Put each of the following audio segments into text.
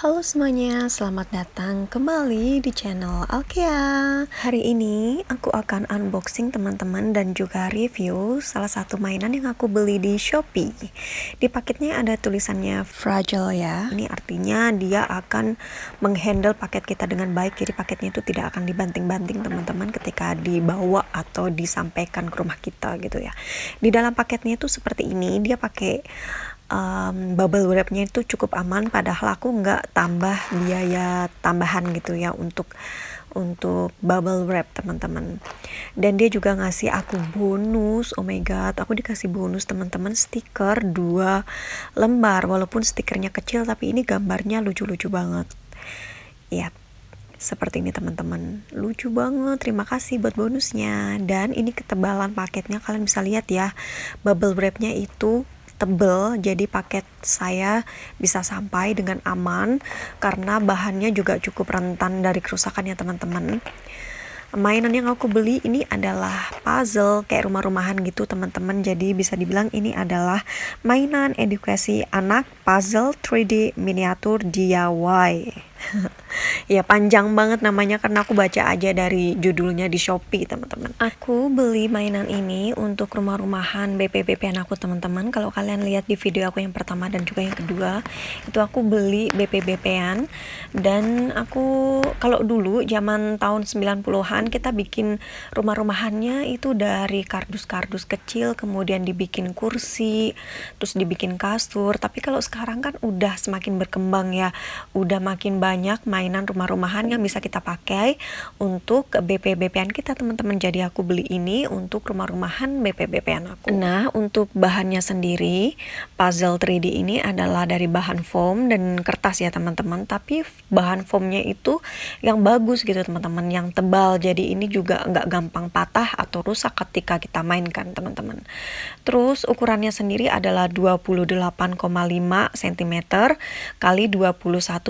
Halo semuanya, selamat datang kembali di channel Alkia. Hari ini aku akan unboxing teman-teman dan juga review salah satu mainan yang aku beli di Shopee. Di paketnya ada tulisannya fragile ya. Ini artinya dia akan menghandle paket kita dengan baik. Jadi paketnya itu tidak akan dibanting-banting teman-teman ketika dibawa atau disampaikan ke rumah kita gitu ya. Di dalam paketnya itu seperti ini, dia pakai bubble wrapnya itu cukup aman, padahal aku nggak tambah biaya tambahan gitu ya untuk bubble wrap teman-teman. Dan dia juga ngasih aku bonus, oh my god, aku dikasih bonus teman-teman, stiker 2 lembar. Walaupun stikernya kecil tapi ini gambarnya lucu-lucu banget ya. Seperti ini teman-teman, lucu banget. Terima kasih buat bonusnya. Dan ini ketebalan paketnya, kalian bisa lihat ya, bubble wrapnya itu tebel, jadi paket saya bisa sampai dengan aman karena bahannya juga cukup rentan dari kerusakan ya teman-teman. Mainan yang aku beli ini adalah puzzle kayak rumah-rumahan gitu teman-teman, jadi bisa dibilang ini adalah mainan edukasi anak, puzzle 3D miniatur DIY. Ya panjang banget namanya karena aku baca aja dari judulnya di Shopee teman-teman. Aku beli mainan ini untuk rumah-rumahan BP-BP-an aku teman-teman. Kalau kalian lihat di video aku yang pertama dan juga yang kedua, itu aku beli BP-BP-an. Dan aku kalau dulu zaman tahun 90-an kita bikin rumah-rumahannya itu dari kardus-kardus kecil, kemudian dibikin kursi, terus dibikin kasur. Tapi kalau sekarang kan udah semakin berkembang ya, udah makin banyak mainan rumah-rumahan yang bisa kita pakai untuk BP-BP-an kita teman-teman. Jadi aku beli ini untuk rumah-rumahan BP-BP-an aku. Nah, untuk bahannya sendiri, puzzle 3D ini adalah dari bahan foam dan kertas ya teman-teman. Tapi bahan foamnya itu yang bagus gitu teman-teman, yang tebal. Jadi ini juga nggak gampang patah atau rusak ketika kita mainkan teman-teman. Terus ukurannya sendiri adalah 28,5 cm kali 21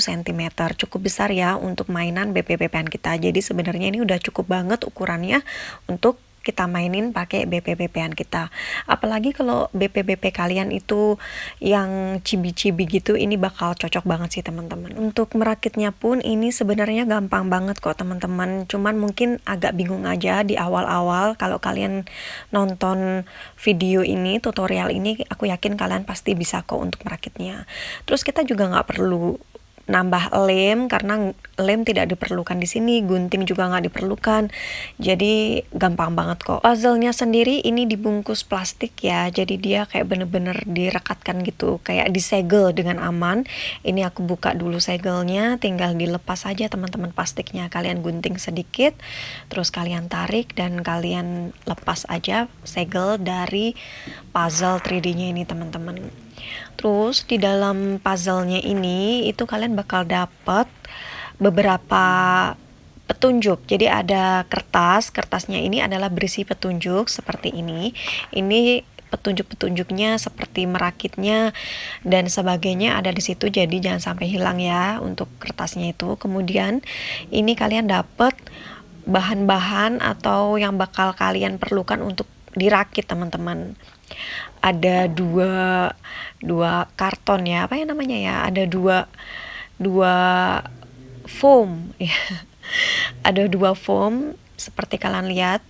cm. Cukup besar ya untuk mainan BP-BP-an kita. Jadi sebenarnya ini udah cukup banget ukurannya untuk kita mainin pakai BP-BP-an kita. Apalagi kalau BP-BP kalian itu yang cibi-cibi gitu, ini bakal cocok banget sih teman-teman. Untuk merakitnya pun ini sebenarnya gampang banget kok teman-teman. Cuman mungkin agak bingung aja di awal-awal. Kalau kalian nonton video ini, tutorial ini, aku yakin kalian pasti bisa kok untuk merakitnya. Terus kita juga nggak perlu nambah lem karena lem tidak diperlukan di sini, gunting juga nggak diperlukan, jadi gampang banget kok. Puzzle-nya sendiri ini dibungkus plastik ya, jadi dia kayak bener-bener direkatkan gitu, kayak disegel dengan aman. Ini aku buka dulu segelnya, tinggal dilepas aja teman-teman plastiknya, kalian gunting sedikit, terus kalian tarik dan kalian lepas aja segel dari puzzle 3D-nya ini teman-teman. Terus di dalam puzzle-nya ini itu kalian bakal dapat beberapa petunjuk. Jadi ada kertasnya ini adalah berisi petunjuk seperti ini. Ini petunjuk-petunjuknya seperti merakitnya dan sebagainya ada di situ. Jadi jangan sampai hilang ya untuk kertasnya itu. Kemudian ini kalian dapat bahan-bahan atau yang bakal kalian perlukan untuk dirakit teman-teman. Ada dua karton ya, apa ya namanya ya, ada dua foam ya. Ada 2 foam seperti kalian lihat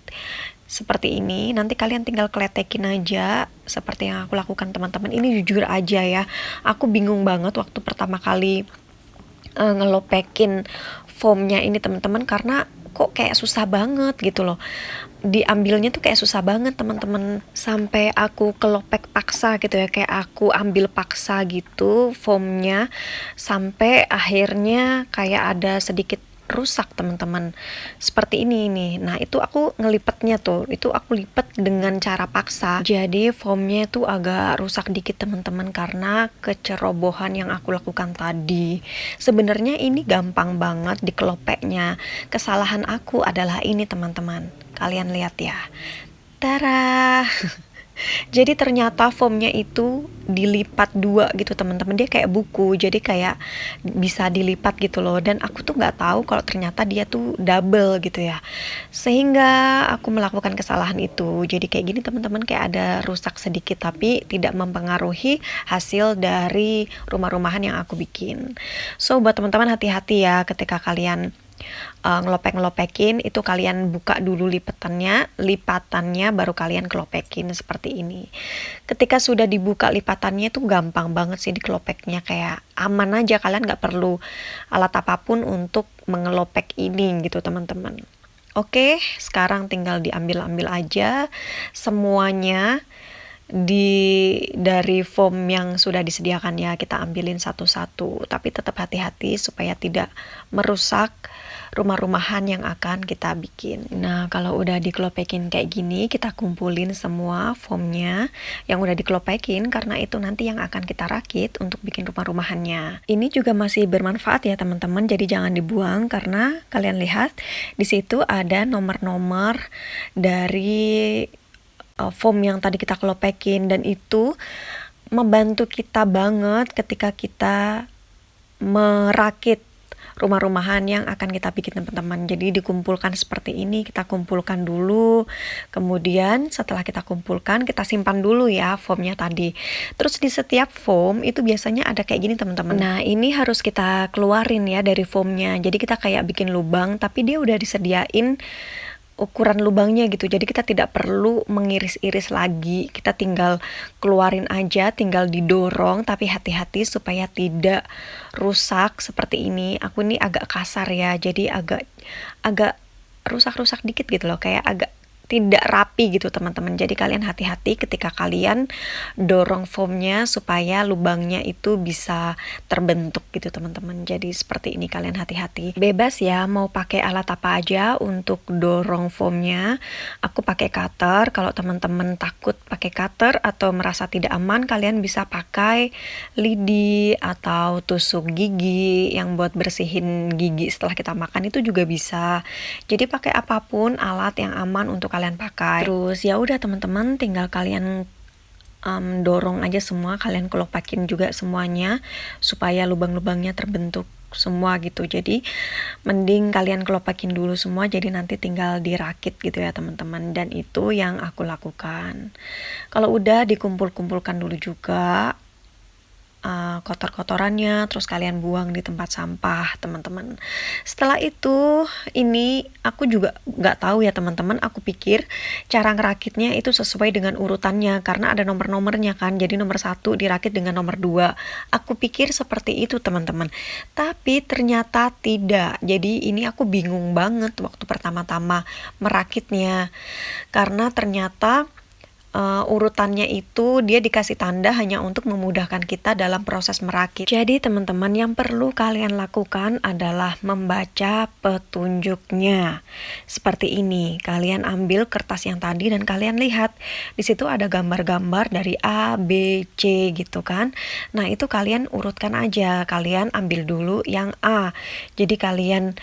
seperti ini. Nanti kalian tinggal kletekin aja seperti yang aku lakukan teman-teman. Ini jujur aja ya, aku bingung banget waktu pertama kali ngelopekin foamnya ini teman-teman, karena kok kayak susah banget gitu loh, diambilnya tuh kayak susah banget teman-teman, sampai aku kelopek paksa gitu ya, kayak aku ambil paksa gitu foamnya, sampai akhirnya kayak ada sedikit rusak teman-teman seperti ini nih. Nah itu aku ngelipetnya tuh, itu aku lipet dengan cara paksa, jadi foamnya tuh agak rusak dikit teman-teman karena kecerobohan yang aku lakukan tadi. Sebenarnya ini gampang banget dikelopeknya, kesalahan aku adalah ini teman-teman, kalian lihat ya, tara. Jadi ternyata foamnya itu dilipat dua gitu teman-teman, dia kayak buku, jadi kayak bisa dilipat gitu loh, dan aku tuh nggak tahu kalau ternyata dia tuh double gitu ya, sehingga aku melakukan kesalahan itu. Jadi kayak gini teman-teman, kayak ada rusak sedikit tapi tidak mempengaruhi hasil dari rumah-rumahan yang aku bikin. So buat teman-teman, hati-hati ya ketika kalian ngelopek-ngelopekin itu, kalian buka dulu lipatannya baru kalian kelopekin seperti ini. Ketika sudah dibuka lipatannya itu gampang banget sih dikelopeknya, kayak aman aja, kalian nggak perlu alat apapun untuk mengelopek ini gitu teman-teman. Oke, sekarang tinggal diambil-ambil aja semuanya dari foam yang sudah disediakan ya, kita ambilin satu-satu, tapi tetap hati-hati supaya tidak merusak rumah-rumahan yang akan kita bikin. Nah, kalau udah dikelopekin kayak gini, kita kumpulin semua foamnya yang udah dikelopekin, karena itu nanti yang akan kita rakit untuk bikin rumah-rumahannya. Ini juga masih bermanfaat ya teman-teman, jadi jangan dibuang, karena kalian lihat di situ ada nomor-nomor dari foam yang tadi kita kelopekin, dan itu membantu kita banget ketika kita merakit rumah-rumahan yang akan kita bikin teman-teman. Jadi dikumpulkan seperti ini, kita kumpulkan dulu, kemudian setelah kita kumpulkan kita simpan dulu ya foamnya tadi. Terus di setiap foam itu biasanya ada kayak gini teman-teman. Nah ini harus kita keluarin ya dari foamnya, jadi kita kayak bikin lubang tapi dia udah disediain ukuran lubangnya gitu, jadi kita tidak perlu mengiris-iris lagi, kita tinggal keluarin aja, tinggal didorong, tapi hati-hati supaya tidak rusak seperti ini. Aku ini agak kasar ya, jadi agak rusak-rusak dikit gitu loh, kayak agak tidak rapi gitu teman-teman. Jadi kalian hati-hati ketika kalian dorong foamnya supaya lubangnya itu bisa terbentuk gitu teman-teman. Jadi seperti ini, kalian hati-hati. Bebas ya mau pakai alat apa aja untuk dorong foamnya. Aku pakai cutter. Kalau teman-teman takut pakai cutter atau merasa tidak aman, kalian bisa pakai lidi atau tusuk gigi yang buat bersihin gigi setelah kita makan, itu juga bisa. Jadi pakai apapun alat yang aman untuk kalian pakai. Terus ya udah teman-teman, tinggal kalian dorong aja semua, kalian kelopakin juga semuanya supaya lubang-lubangnya terbentuk semua gitu. Jadi mending kalian kelopakin dulu semua, jadi nanti tinggal dirakit gitu ya teman-teman. Dan itu yang aku lakukan. Kalau udah dikumpul-kumpulkan dulu juga kotor-kotorannya, terus kalian buang di tempat sampah teman-teman. Setelah itu, ini aku juga nggak tahu ya teman-teman, aku pikir cara ngerakitnya itu sesuai dengan urutannya, karena ada nomor-nomornya kan, jadi nomor 1 dirakit dengan nomor 2. Aku pikir seperti itu teman-teman, tapi ternyata tidak. Jadi ini aku bingung banget waktu pertama-tama merakitnya, karena ternyata urutannya itu dia dikasih tanda hanya untuk memudahkan kita dalam proses merakit. Jadi teman-teman, yang perlu kalian lakukan adalah membaca petunjuknya. Seperti ini, kalian ambil kertas yang tadi dan kalian lihat di situ ada gambar-gambar dari A, B, C gitu kan. Nah itu kalian urutkan aja, kalian ambil dulu yang A. Jadi kalian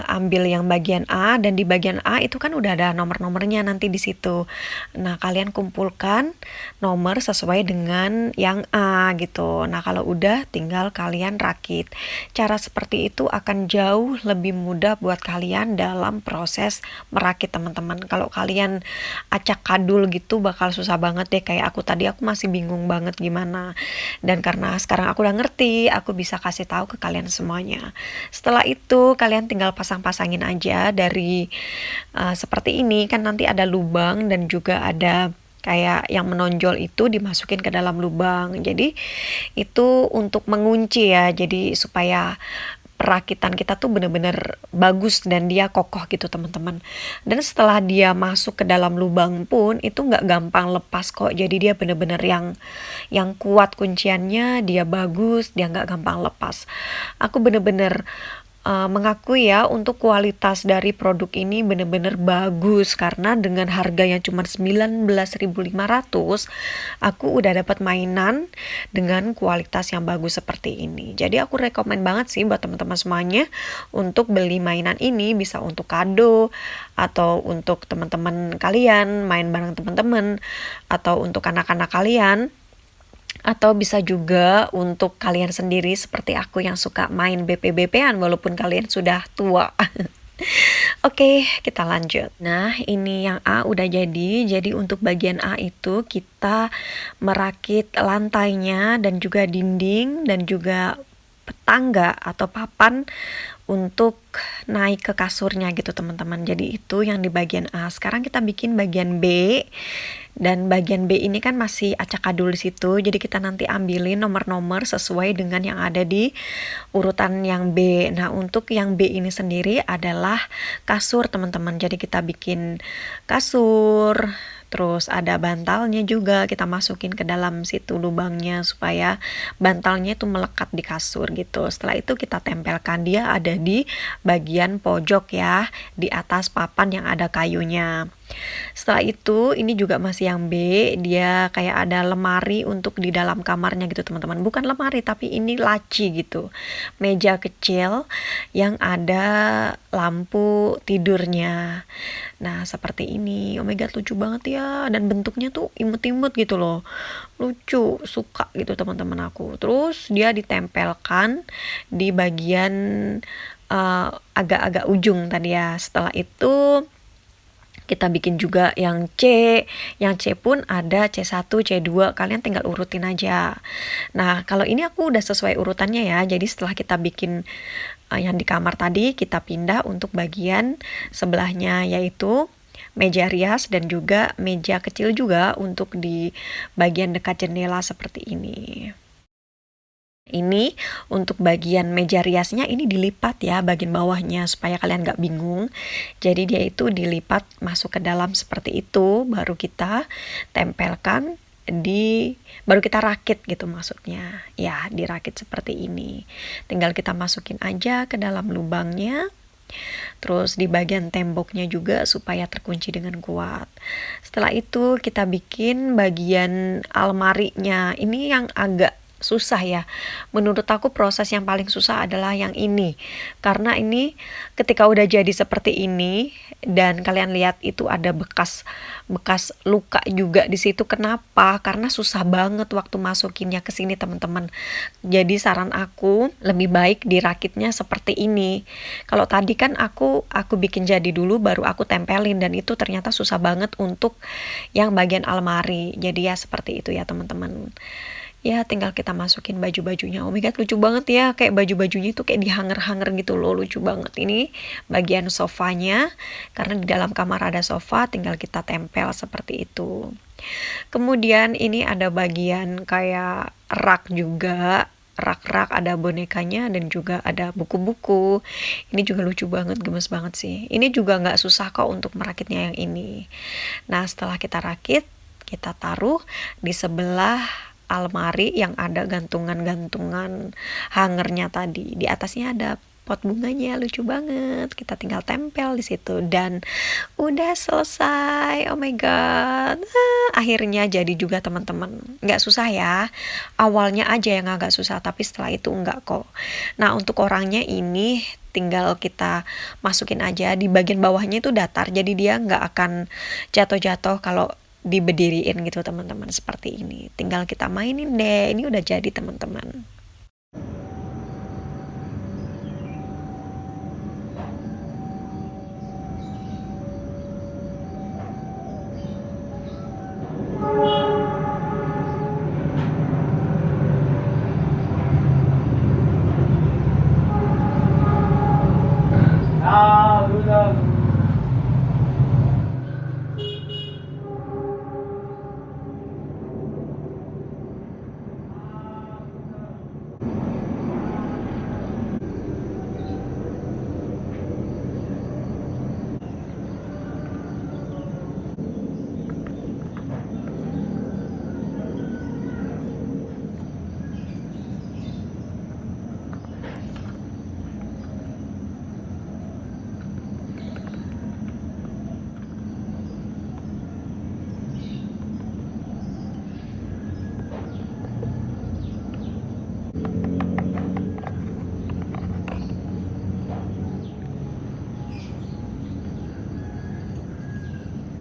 ambil yang bagian A, dan di bagian A itu kan udah ada nomor-nomornya nanti di situ. Nah, kalian kumpulkan nomor sesuai dengan yang A gitu. Nah, kalau udah tinggal kalian rakit. Cara seperti itu akan jauh lebih mudah buat kalian dalam proses merakit teman-teman. Kalau kalian acak kadul gitu bakal susah banget deh, kayak aku tadi, aku masih bingung banget gimana. Dan karena sekarang aku udah ngerti, aku bisa kasih tahu ke kalian semuanya. Setelah itu kalian tinggal pasang-pasangin aja dari seperti ini kan, nanti ada lubang dan juga ada kayak yang menonjol itu dimasukin ke dalam lubang. Jadi itu untuk mengunci ya, jadi supaya perakitan kita tuh bener-bener bagus dan dia kokoh gitu teman-teman. Dan setelah dia masuk ke dalam lubang pun itu nggak gampang lepas kok, jadi dia bener-bener yang kuat kunciannya, dia bagus, dia nggak gampang lepas. Aku bener-bener mengakui ya untuk kualitas dari produk ini bener-bener bagus, karena dengan harga yang cuma 19.500 aku udah dapat mainan dengan kualitas yang bagus seperti ini. Jadi aku rekomen banget sih buat teman-teman semuanya untuk beli mainan ini, bisa untuk kado atau untuk teman-teman kalian main bareng teman-teman, atau untuk anak-anak kalian, atau bisa juga untuk kalian sendiri seperti aku yang suka main BP-BP-an walaupun kalian sudah tua. Oke, kita lanjut. Nah, ini yang A udah jadi. Jadi untuk bagian A itu kita merakit lantainya dan juga dinding dan juga tangga atau papan untuk naik ke kasurnya gitu teman-teman. Jadi itu yang di bagian A. Sekarang kita bikin bagian B. Dan bagian B ini kan masih acak-adul di situ. Jadi kita nanti ambilin nomor-nomor sesuai dengan yang ada di urutan yang B. Nah, untuk yang B ini sendiri adalah kasur teman-teman. Jadi kita bikin kasur, terus ada bantalnya juga kita masukin ke dalam situ lubangnya supaya bantalnya itu melekat di kasur gitu. Setelah itu kita tempelkan, dia ada di bagian pojok ya, di atas papan yang ada kayunya. Setelah itu ini juga masih yang B, dia kayak ada lemari untuk di dalam kamarnya gitu teman-teman. Bukan lemari tapi ini laci gitu, meja kecil yang ada lampu tidurnya. Nah seperti ini. Oh my god, lucu banget ya, dan bentuknya tuh imut-imut gitu loh, lucu, suka gitu teman-teman aku. Terus dia ditempelkan di bagian agak-agak ujung tadi ya. Setelah itu kita bikin juga yang C. Yang C pun ada C1, C2, kalian tinggal urutin aja. Nah kalau ini aku udah sesuai urutannya ya. Jadi setelah kita bikin yang di kamar tadi, kita pindah untuk bagian sebelahnya, yaitu meja rias dan juga meja kecil juga untuk di bagian dekat jendela seperti ini. Ini untuk bagian meja riasnya ini dilipat ya bagian bawahnya supaya kalian gak bingung. Jadi dia itu dilipat masuk ke dalam seperti itu, baru kita tempelkan baru kita rakit gitu maksudnya. Ya, dirakit seperti ini. Tinggal kita masukin aja ke dalam lubangnya. Terus di bagian temboknya juga supaya terkunci dengan kuat. Setelah itu kita bikin bagian almarinya. Ini yang agak susah ya. Menurut aku proses yang paling susah adalah yang ini. Karena ini ketika udah jadi seperti ini dan kalian lihat itu ada bekas luka juga di situ. Kenapa? Karena susah banget waktu masukinnya ke sini teman-teman. Jadi saran aku lebih baik dirakitnya seperti ini. Kalau tadi kan aku bikin jadi dulu baru aku tempelin, dan itu ternyata susah banget untuk yang bagian almari. Jadi ya seperti itu ya teman-teman. Ya tinggal kita masukin baju-bajunya. Oh my god, lucu banget ya, kayak baju-bajunya itu kayak dihanger-hanger gitu loh, lucu banget. Ini bagian sofanya, karena di dalam kamar ada sofa, tinggal kita tempel seperti itu. Kemudian ini ada bagian kayak rak juga, rak-rak ada bonekanya dan juga ada buku-buku. Ini juga lucu banget, gemes banget sih. Ini juga nggak susah kok untuk merakitnya yang ini. Nah setelah kita rakit, kita taruh di sebelah almari yang ada gantungan-gantungan hangernya tadi. Di atasnya ada pot bunganya, lucu banget. Kita tinggal tempel di situ dan udah selesai. Oh my god. Akhirnya jadi juga teman-teman. Nggak susah ya. Awalnya aja yang agak susah, tapi setelah itu enggak kok. Nah, untuk orangnya ini tinggal kita masukin aja di bagian bawahnya itu datar. Jadi dia nggak akan jatuh-jatuh kalau diberdiriin gitu teman-teman, seperti ini. Tinggal kita mainin deh. Ini udah jadi teman-teman.